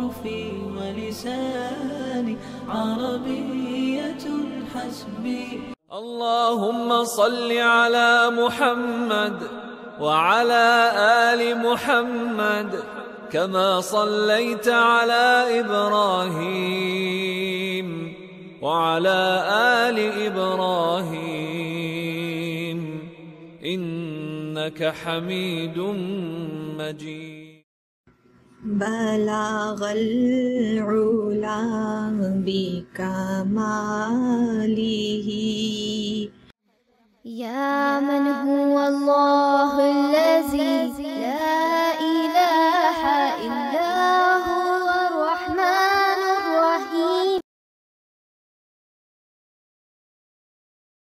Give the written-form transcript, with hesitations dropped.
أحرفي ولساني عربية حسبي. اللهم صل على محمد وعلى آل محمد كما صليت على إبراهيم وعلى آل إبراهيم إنك حميد مجيد. بلغ العلا بكماله يا من هو الله الذي